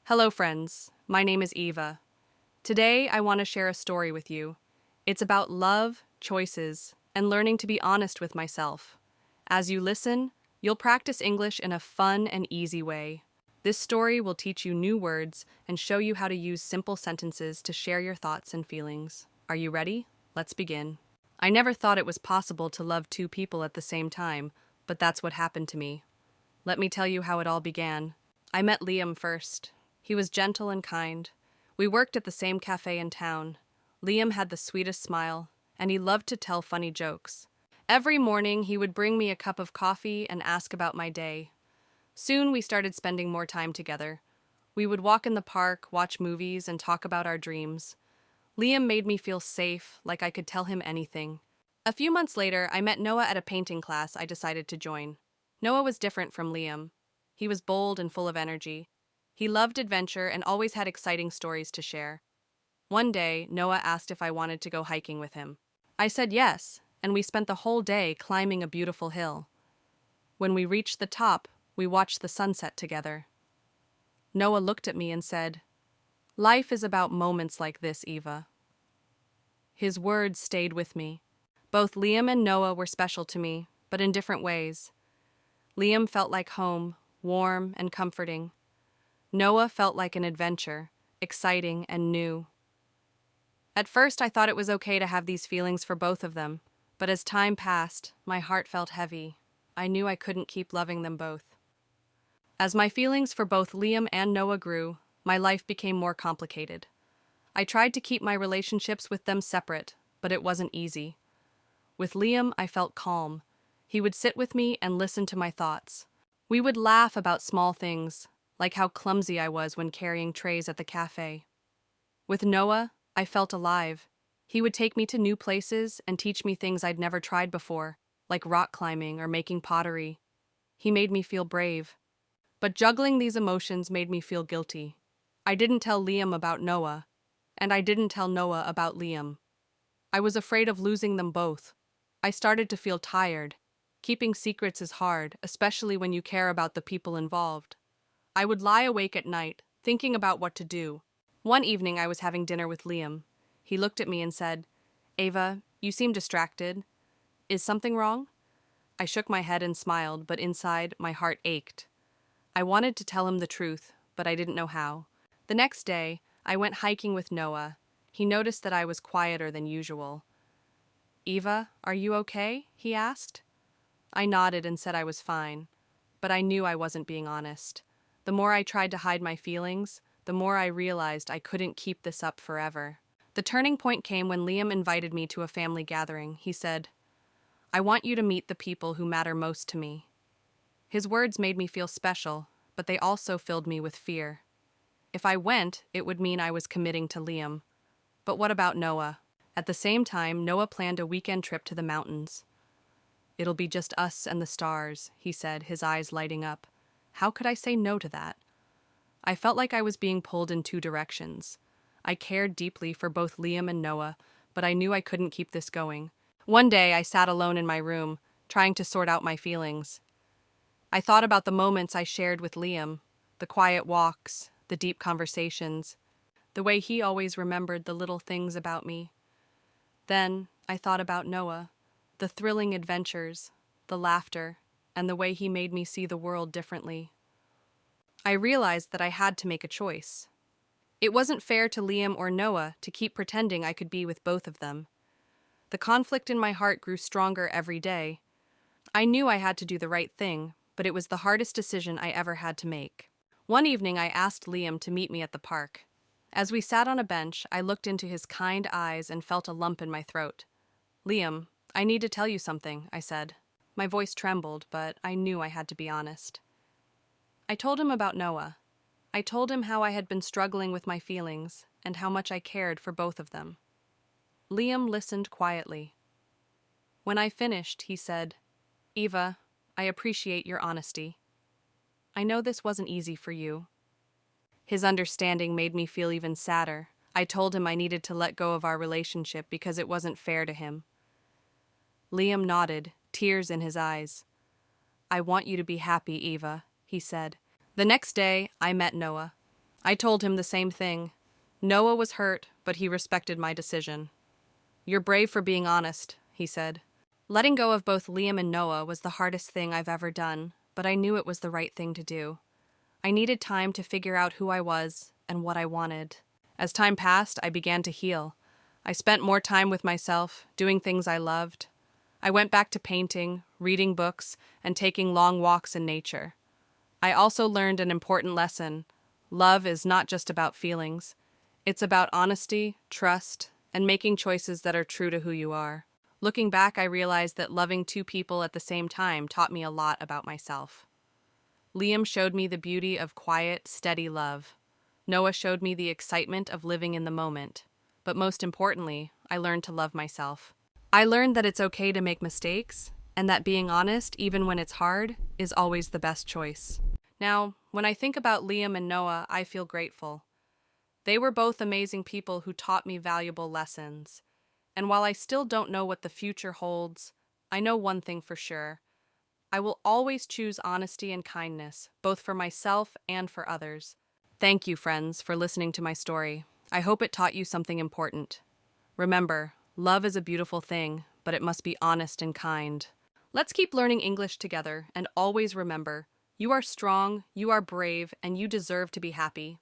Hello, friends. My name is Eva. Today, I want to share a story with you. It's about love, choices, and learning to be honest with myself. As you listen, you'll practice English in a fun and easy way. This story will teach you new words and show you how to use simple sentences to share your thoughts and feelings. Are you ready? Let's begin. I never thought it was possible to love two people at the same time, but that's what happened to me. Let me tell you how it all began. I met Liam first. He was gentle and kind. We worked at the same cafe in town. Liam had the sweetest smile, and he loved to tell funny jokes. Every morning, he would bring me a cup of coffee and ask about my day. Soon, we started spending more time together. We would walk in the park, watch movies, and talk about our dreams. Liam made me feel safe, like I could tell him anything. A few months later, I met Noah at a painting class I decided to join. Noah was different from Liam. He was bold and full of energy. He loved adventure and always had exciting stories to share. One day, Noah asked if I wanted to go hiking with him. I said yes, and we spent the whole day climbing a beautiful hill. When we reached the top, we watched the sunset together. Noah looked at me and said, "Life is about moments like this, Eva." His words stayed with me. Both Liam and Noah were special to me, but in different ways. Liam felt like home, warm and comforting. Noah felt like an adventure, exciting and new. At first, I thought it was okay to have these feelings for both of them, but as time passed, my heart felt heavy. I knew I couldn't keep loving them both. As my feelings for both Liam and Noah grew, my life became more complicated. I tried to keep my relationships with them separate, but it wasn't easy. With Liam, I felt calm. He would sit with me and listen to my thoughts. We would laugh about small things, like how clumsy I was when carrying trays at the cafe. With Noah, I felt alive. He would take me to new places and teach me things I'd never tried before, like rock climbing or making pottery. He made me feel brave. But juggling these emotions made me feel guilty. I didn't tell Liam about Noah, and I didn't tell Noah about Liam. I was afraid of losing them both. I started to feel tired. Keeping secrets is hard, especially when you care about the people involved. I would lie awake at night, thinking about what to do. One evening I was having dinner with Liam. He looked at me and said, "Ava, you seem distracted. Is something wrong?" I shook my head and smiled, but inside, my heart ached. I wanted to tell him the truth, but I didn't know how. The next day, I went hiking with Noah. He noticed that I was quieter than usual. "Eva, are you okay?" he asked. I nodded and said I was fine, but I knew I wasn't being honest. The more I tried to hide my feelings, the more I realized I couldn't keep this up forever. The turning point came when Liam invited me to a family gathering. He said, "I want you to meet the people who matter most to me." His words made me feel special, but they also filled me with fear. If I went, it would mean I was committing to Liam. But what about Noah? At the same time, Noah planned a weekend trip to the mountains. "It'll be just us and the stars," he said, his eyes lighting up. How could I say no to that? I felt like I was being pulled in two directions. I cared deeply for both Liam and Noah, but I knew I couldn't keep this going. One day, I sat alone in my room, trying to sort out my feelings. I thought about the moments I shared with Liam, the quiet walks, the deep conversations, the way he always remembered the little things about me. Then, I thought about Noah, the thrilling adventures, the laughter, and the way he made me see the world differently. I realized that I had to make a choice. It wasn't fair to Liam or Noah to keep pretending I could be with both of them. The conflict in my heart grew stronger every day. I knew I had to do the right thing, but it was the hardest decision I ever had to make. One evening, I asked Liam to meet me at the park. As we sat on a bench, I looked into his kind eyes and felt a lump in my throat. "Liam, I need to tell you something," I said. My voice trembled, but I knew I had to be honest. I told him about Noah. I told him how I had been struggling with my feelings and how much I cared for both of them. Liam listened quietly. When I finished, he said, "Eva, I appreciate your honesty. I know this wasn't easy for you." His understanding made me feel even sadder. I told him I needed to let go of our relationship because it wasn't fair to him. Liam nodded, tears in his eyes. "I want you to be happy, Eva," he said. The next day, I met Noah. I told him the same thing. Noah was hurt, but he respected my decision. You're brave for being honest, he said. Letting go of both Liam and Noah was the hardest thing I've ever done, but I knew it was the right thing to do. I needed time to figure out who I was and what I wanted. As time passed, I began to heal. I spent more time with myself, doing things I loved. I went back to painting, reading books, and taking long walks in nature. I also learned an important lesson. Love is not just about feelings. It's about honesty, trust, and making choices that are true to who you are. Looking back, I realized that loving two people at the same time taught me a lot about myself. Liam showed me the beauty of quiet, steady love. Noah showed me the excitement of living in the moment. But most importantly, I learned to love myself. I learned that it's okay to make mistakes, and that being honest, even when it's hard, is always the best choice. Now, when I think about Liam and Noah, I feel grateful. They were both amazing people who taught me valuable lessons. And while I still don't know what the future holds, I know one thing for sure. I will always choose honesty and kindness, both for myself and for others. Thank you, friends, for listening to my story. I hope it taught you something important. Remember, love is a beautiful thing, but it must be honest and kind. Let's keep learning English together, and always remember, you are strong, you are brave, and you deserve to be happy.